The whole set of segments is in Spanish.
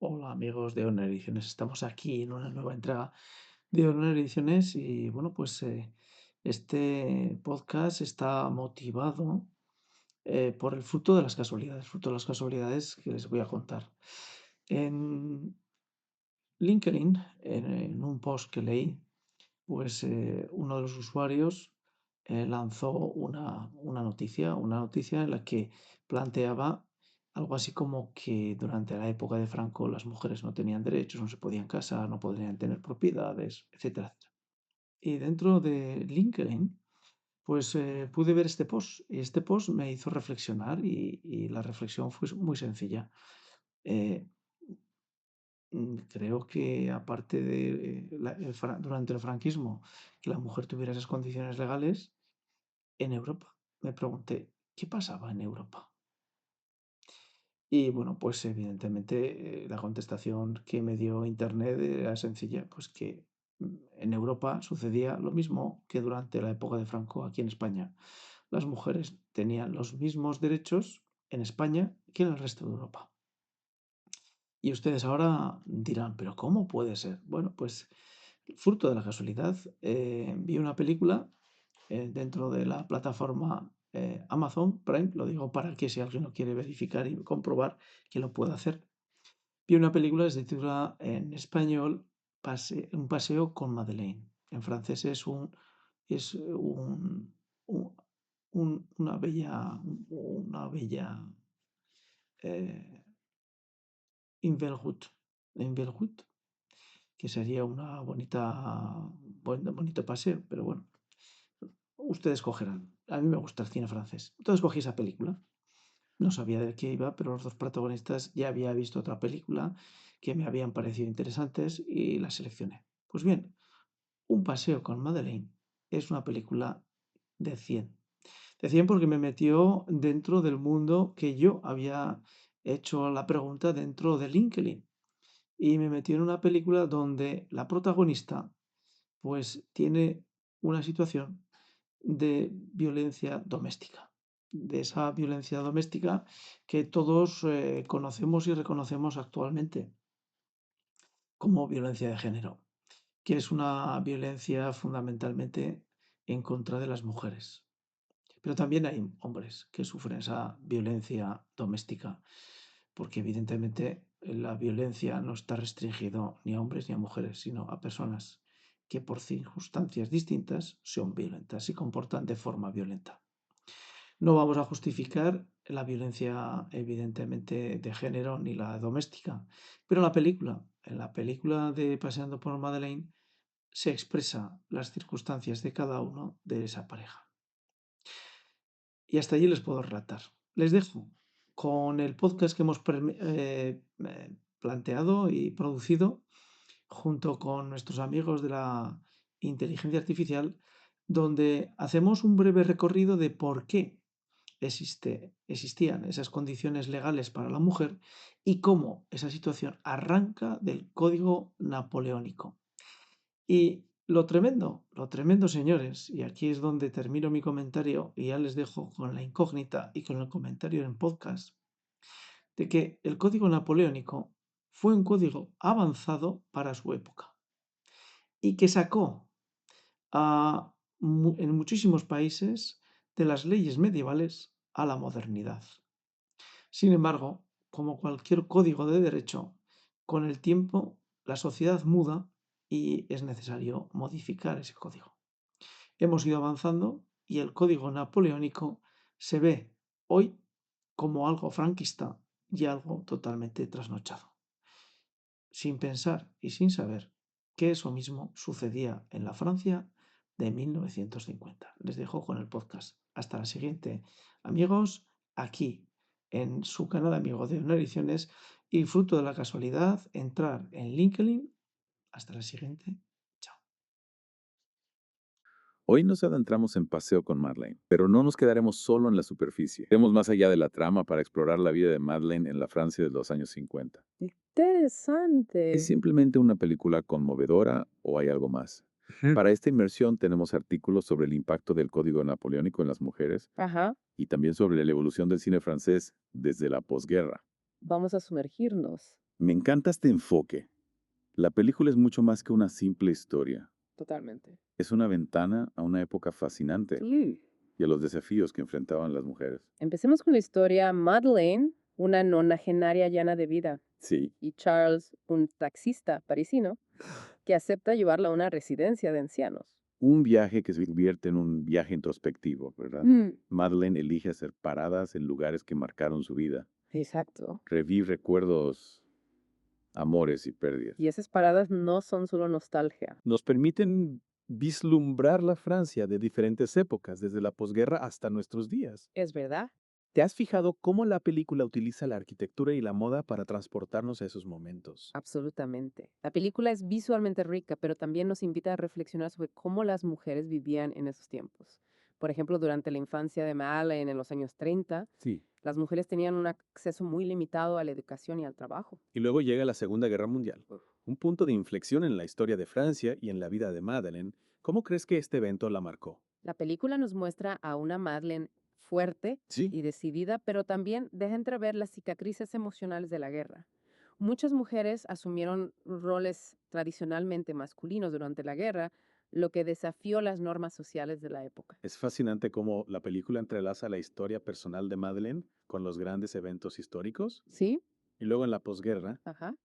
Hola amigos de Honor Ediciones, estamos aquí en una nueva entrega de Honor Ediciones y bueno, pues este podcast está motivado por el fruto de las casualidades que les voy a contar. En LinkedIn, en un post que leí, pues uno de los usuarios lanzó una noticia en la que planteaba algo así como que durante la época de Franco las mujeres no tenían derechos, no se podían casar, no podrían tener propiedades, etcétera, etcétera. Y dentro de LinkedIn, pues pude ver este post y este post me hizo reflexionar y la reflexión fue muy sencilla. Eh, Creo que aparte de durante el franquismo, que la mujer tuviera esas condiciones legales, en Europa, me pregunté, ¿qué pasaba en Europa? Y bueno, pues evidentemente la contestación que me dio Internet era sencilla, pues que en Europa sucedía lo mismo que durante la época de Franco aquí en España. Las mujeres tenían los mismos derechos en España que en el resto de Europa. Y ustedes ahora dirán, pero ¿cómo puede ser? Bueno, pues fruto de la casualidad, vi una película dentro de la plataforma Amazon Prime, lo digo para que si alguien lo quiere verificar y comprobar que lo puede hacer. Vi una película que se titula en español Un paseo con Madeleine. En francés es una bella eh, Invelhut, que sería una bonito paseo, pero bueno, ustedes cogerán. A mí me gusta el cine francés. Entonces cogí esa película. No sabía de qué iba, pero los dos protagonistas ya había visto otra película que me habían parecido interesantes y la seleccioné. Pues bien, Un paseo con Madeleine es una película de 100. De 100 porque me metió dentro del mundo que yo había hecho la pregunta dentro de LinkedIn. Y me metió en una película donde la protagonista pues tiene una situación de violencia doméstica, de esa violencia doméstica que todos conocemos y reconocemos actualmente como violencia de género, que es una violencia fundamentalmente en contra de las mujeres. Pero también hay hombres que sufren esa violencia doméstica, porque evidentemente la violencia no está restringido ni a hombres ni a mujeres, sino a personas que por circunstancias distintas son violentas, se comportan de forma violenta. No vamos a justificar la violencia, evidentemente, de género ni la doméstica, pero en la película de Paseando por Madeleine, se expresa las circunstancias de cada uno de esa pareja. Y hasta allí les puedo relatar. Les dejo con el podcast que hemos planteado y producido junto con nuestros amigos de la inteligencia artificial, donde hacemos un breve recorrido de por qué existían esas condiciones legales para la mujer y cómo esa situación arranca del Código Napoleónico. Y lo tremendo, señores, y aquí es donde termino mi comentario y ya les dejo con la incógnita y con el comentario en podcast, de que el Código Napoleónico fue un código avanzado para su época y que sacó en muchísimos países de las leyes medievales a la modernidad. Sin embargo, como cualquier código de derecho, con el tiempo la sociedad muda y es necesario modificar ese código. Hemos ido avanzando y el código napoleónico se ve hoy como algo franquista y algo totalmente trasnochado, sin pensar y sin saber que eso mismo sucedía en la Francia de 1950. Les dejo con el podcast. Hasta la siguiente, amigos, aquí en su canal amigo de Una Ediciones y fruto de la casualidad, entrar en LinkedIn. Hasta la siguiente. Chao. Hoy nos adentramos en Paseo con Madeleine, pero no nos quedaremos solo en la superficie. Iremos más allá de la trama para explorar la vida de Madeleine en la Francia de los años 50. ¿Es Interesante. simplemente una película conmovedora o hay algo más? Para esta inmersión tenemos artículos sobre el impacto del Código Napoleónico en las mujeres Ajá, y también sobre la evolución del cine francés desde la posguerra. vamos a sumergirnos. Me encanta este enfoque. La película es mucho más que una simple historia. Totalmente. Es una ventana a una época fascinante Sí. y a los desafíos que enfrentaban las mujeres. Empecemos con la historia. Madeleine, una nonagenaria llena de vida, Sí, y Charles, un taxista parisino, que acepta llevarla a una residencia de ancianos. un viaje que se convierte en un viaje introspectivo, ¿verdad? Madeleine elige hacer paradas en lugares que marcaron su vida. Exacto. Revive recuerdos, amores y pérdidas. Y esas paradas no son solo nostalgia. Nos permiten vislumbrar la Francia de diferentes épocas, desde la posguerra hasta nuestros días. ¿Es verdad? ¿Te has fijado cómo la película utiliza la arquitectura y la moda para transportarnos a esos momentos? Absolutamente. La película es visualmente rica, pero también nos invita a reflexionar sobre cómo las mujeres vivían en esos tiempos. Por ejemplo, durante la infancia de Madeleine en los años 30, Sí. las mujeres tenían un acceso muy limitado a la educación y al trabajo. Y luego llega la Segunda Guerra Mundial, Uf. un punto de inflexión en la historia de Francia y en la vida de Madeleine. ¿Cómo crees que este evento la marcó? La película nos muestra a una Madeleine fuerte Sí. y decidida, pero también deja entrever las cicatrices emocionales de la guerra. Muchas mujeres asumieron roles tradicionalmente masculinos durante la guerra, lo que desafió las normas sociales de la época. Es fascinante cómo la película entrelaza la historia personal de Madeleine con los grandes eventos históricos. ¿Sí? Y luego en la posguerra Ajá.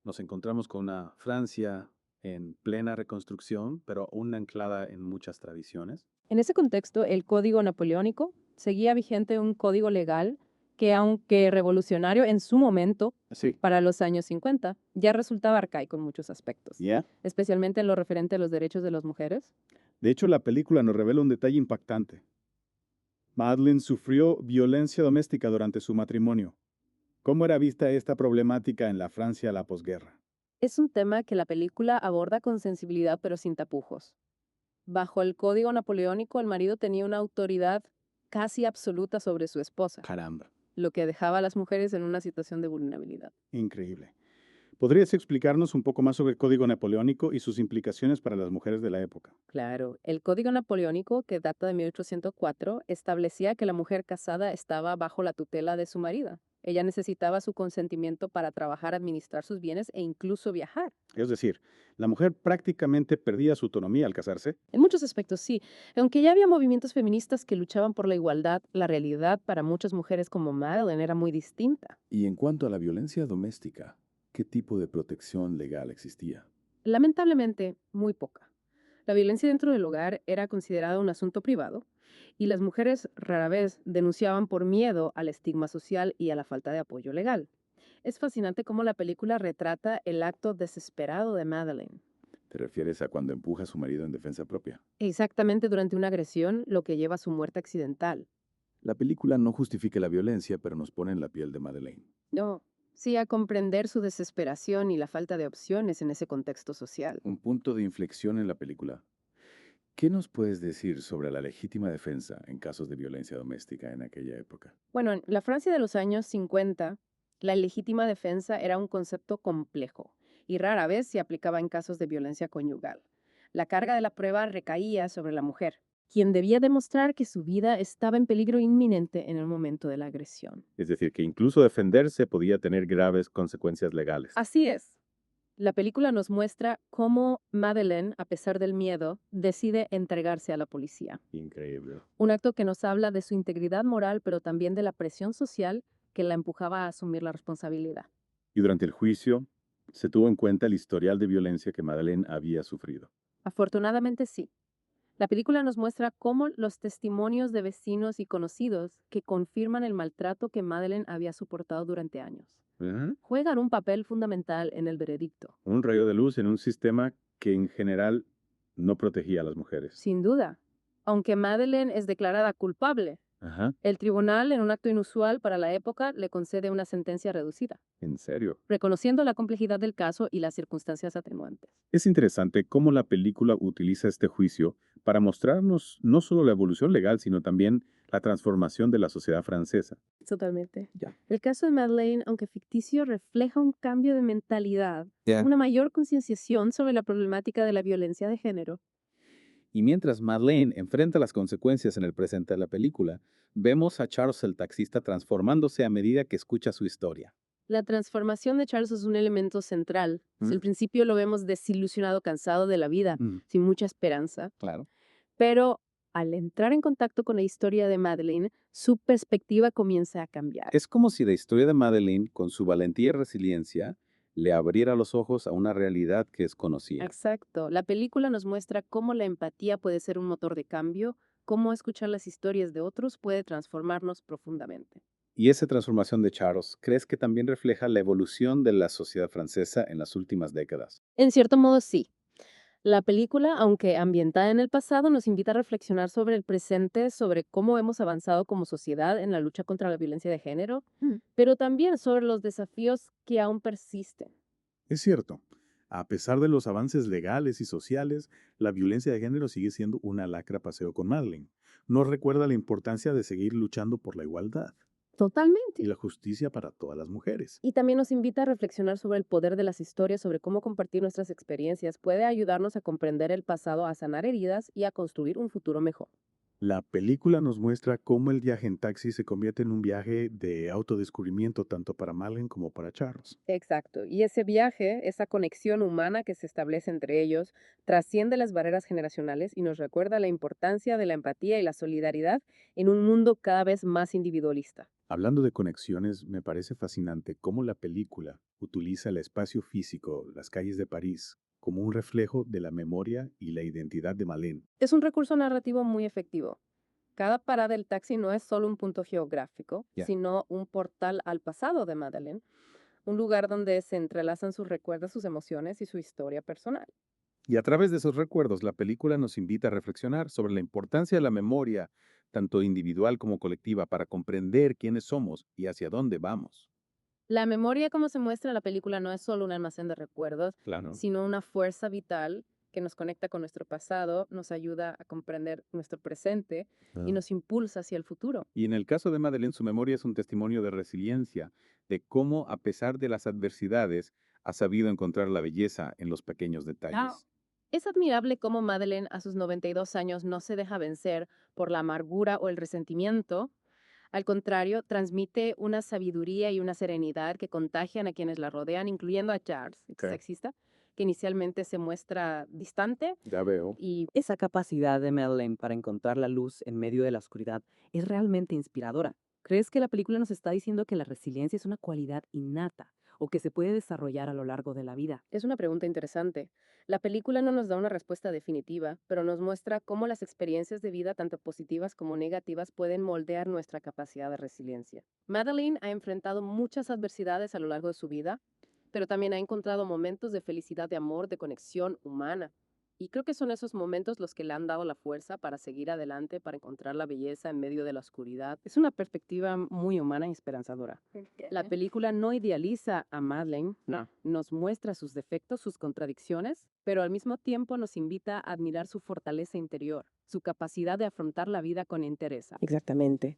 nos encontramos con una Francia en plena reconstrucción, pero aún anclada en muchas tradiciones. En ese contexto, el Código Napoleónico seguía vigente un código legal que, aunque revolucionario en su momento, Sí. para los años 50, ya resultaba arcaico en muchos aspectos, ¿Ya? especialmente en lo referente a los derechos de las mujeres. De hecho, la película nos revela un detalle impactante. Madeleine sufrió violencia doméstica durante su matrimonio. ¿Cómo era vista esta problemática en la Francia a la posguerra? Es un tema que la película aborda con sensibilidad pero sin tapujos. Bajo el Código Napoleónico, el marido tenía una autoridad casi absoluta sobre su esposa, Caramba. lo que dejaba a las mujeres en una situación de vulnerabilidad. Increíble. ¿Podrías explicarnos un poco más sobre el Código Napoleónico y sus implicaciones para las mujeres de la época? Claro, el Código Napoleónico, que data de 1804, establecía que la mujer casada estaba bajo la tutela de su marido. Ella necesitaba su consentimiento para trabajar, administrar sus bienes e incluso viajar. Es decir, la mujer prácticamente perdía su autonomía al casarse. En muchos aspectos sí. Aunque ya había movimientos feministas que luchaban por la igualdad, la realidad para muchas mujeres como Madeleine era muy distinta. Y en cuanto a la violencia doméstica, ¿qué tipo de protección legal existía? Lamentablemente, muy poca. La violencia dentro del hogar era considerada un asunto privado y las mujeres rara vez denunciaban por miedo al estigma social y a la falta de apoyo legal. Es fascinante cómo la película retrata el acto desesperado de Madeleine. ¿Te refieres a cuando empuja a su marido en defensa propia? Exactamente durante una agresión, lo que lleva a su muerte accidental. La película no justifica la violencia, pero nos pone en la piel de Madeleine. No, sí a comprender su desesperación y la falta de opciones en ese contexto social. Un punto de inflexión en la película. ¿Qué nos puedes decir sobre la legítima defensa en casos de violencia doméstica en aquella época? Bueno, en la Francia de los años 50, la legítima defensa era un concepto complejo y rara vez se aplicaba en casos de violencia conyugal. La carga de la prueba recaía sobre la mujer, quien debía demostrar que su vida estaba en peligro inminente en el momento de la agresión. Es decir, que incluso defenderse podía tener graves consecuencias legales. Así es. La película nos muestra cómo Madeleine, a pesar del miedo, decide entregarse a la policía. Increíble. Un acto que nos habla de su integridad moral, pero también de la presión social que la empujaba a asumir la responsabilidad. Y durante el juicio, se tuvo en cuenta el historial de violencia que Madeleine había sufrido. Afortunadamente sí. La película nos muestra cómo los testimonios de vecinos y conocidos que confirman el maltrato que Madeleine había soportado durante años juegan un papel fundamental en el veredicto. Un rayo de luz en un sistema que en general no protegía a las mujeres. Sin duda. Aunque Madeleine es declarada culpable, Ajá, el tribunal, en un acto inusual para la época, le concede una sentencia reducida, en serio. reconociendo la complejidad del caso y las circunstancias atenuantes. Es interesante cómo la película utiliza este juicio para mostrarnos no solo la evolución legal, sino también la transformación de la sociedad francesa. Totalmente. Ya. El caso de Madeleine, aunque ficticio, refleja un cambio de mentalidad, Ya. una mayor concienciación sobre la problemática de la violencia de género. Y mientras Madeleine enfrenta las consecuencias en el presente de la película, vemos a Charles el taxista transformándose a medida que escucha su historia. La transformación de Charles es un elemento central. Mm. Al principio lo vemos desilusionado, cansado de la vida, sin mucha esperanza. Claro. Pero al entrar en contacto con la historia de Madeleine, su perspectiva comienza a cambiar. Es como si la historia de Madeleine, con su valentía y resiliencia, le abriera los ojos a una realidad que desconocía. Exacto. La película nos muestra cómo la empatía puede ser un motor de cambio, cómo escuchar las historias de otros puede transformarnos profundamente. Y esa transformación de Charles, ¿crees que también refleja la evolución de la sociedad francesa en las últimas décadas? En cierto modo, sí. La película, aunque ambientada en el pasado, nos invita a reflexionar sobre el presente, sobre cómo hemos avanzado como sociedad en la lucha contra la violencia de género, pero también sobre los desafíos que aún persisten. Es cierto. A pesar de los avances legales y sociales, la violencia de género sigue siendo una lacra paseo con Madeleine. Nos recuerda la importancia de seguir luchando por la igualdad y Totalmente. la justicia para todas las mujeres. Y también nos invita a reflexionar sobre el poder de las historias, sobre cómo compartir nuestras experiencias puede ayudarnos a comprender el pasado, a sanar heridas y a construir un futuro mejor. La película nos muestra cómo el viaje en taxi se convierte en un viaje de autodescubrimiento tanto para Madeleine como para Charles. Exacto. Y ese viaje, esa conexión humana que se establece entre ellos, trasciende las barreras generacionales y nos recuerda la importancia de la empatía y la solidaridad en un mundo cada vez más individualista. Hablando de conexiones, me parece fascinante cómo la película utiliza el espacio físico, las calles de París, como un reflejo de la memoria y la identidad de Madeleine. Es un recurso narrativo muy efectivo. Cada parada del taxi no es solo un punto geográfico, Ya. sino un portal al pasado de Madeleine, un lugar donde se entrelazan sus recuerdos, sus emociones y su historia personal. Y a través de esos recuerdos, la película nos invita a reflexionar sobre la importancia de la memoria, tanto individual como colectiva, para comprender quiénes somos y hacia dónde vamos. La memoria, como se muestra en la película, no es solo un almacén de recuerdos, Claro. sino una fuerza vital que nos conecta con nuestro pasado, nos ayuda a comprender nuestro presente y nos impulsa hacia el futuro. Y en el caso de Madeleine, su memoria es un testimonio de resiliencia, de cómo, a pesar de las adversidades, ha sabido encontrar la belleza en los pequeños detalles. Es admirable cómo Madeleine, a sus 92 años, no se deja vencer por la amargura o el resentimiento. Al contrario, transmite una sabiduría y una serenidad que contagian a quienes la rodean, incluyendo a Charles, Ok. sexista, que inicialmente se muestra distante Ya veo. y Esa capacidad de Madeleine para encontrar la luz en medio de la oscuridad es realmente inspiradora. ¿Crees que la película nos está diciendo que la resiliencia es una cualidad innata o que se puede desarrollar a lo largo de la vida? es una pregunta interesante. La película no nos da una respuesta definitiva, pero nos muestra cómo las experiencias de vida, tanto positivas como negativas, pueden moldear nuestra capacidad de resiliencia. Madeleine ha enfrentado muchas adversidades a lo largo de su vida, pero también ha encontrado momentos de felicidad, de amor, de conexión humana. Y creo que son esos momentos los que le han dado la fuerza para seguir adelante, para encontrar la belleza en medio de la oscuridad. Es una perspectiva muy humana y esperanzadora. La película no idealiza a Madeleine, no, nos muestra sus defectos, sus contradicciones, pero al mismo tiempo nos invita a admirar su fortaleza interior, su capacidad de afrontar la vida con entereza. Exactamente.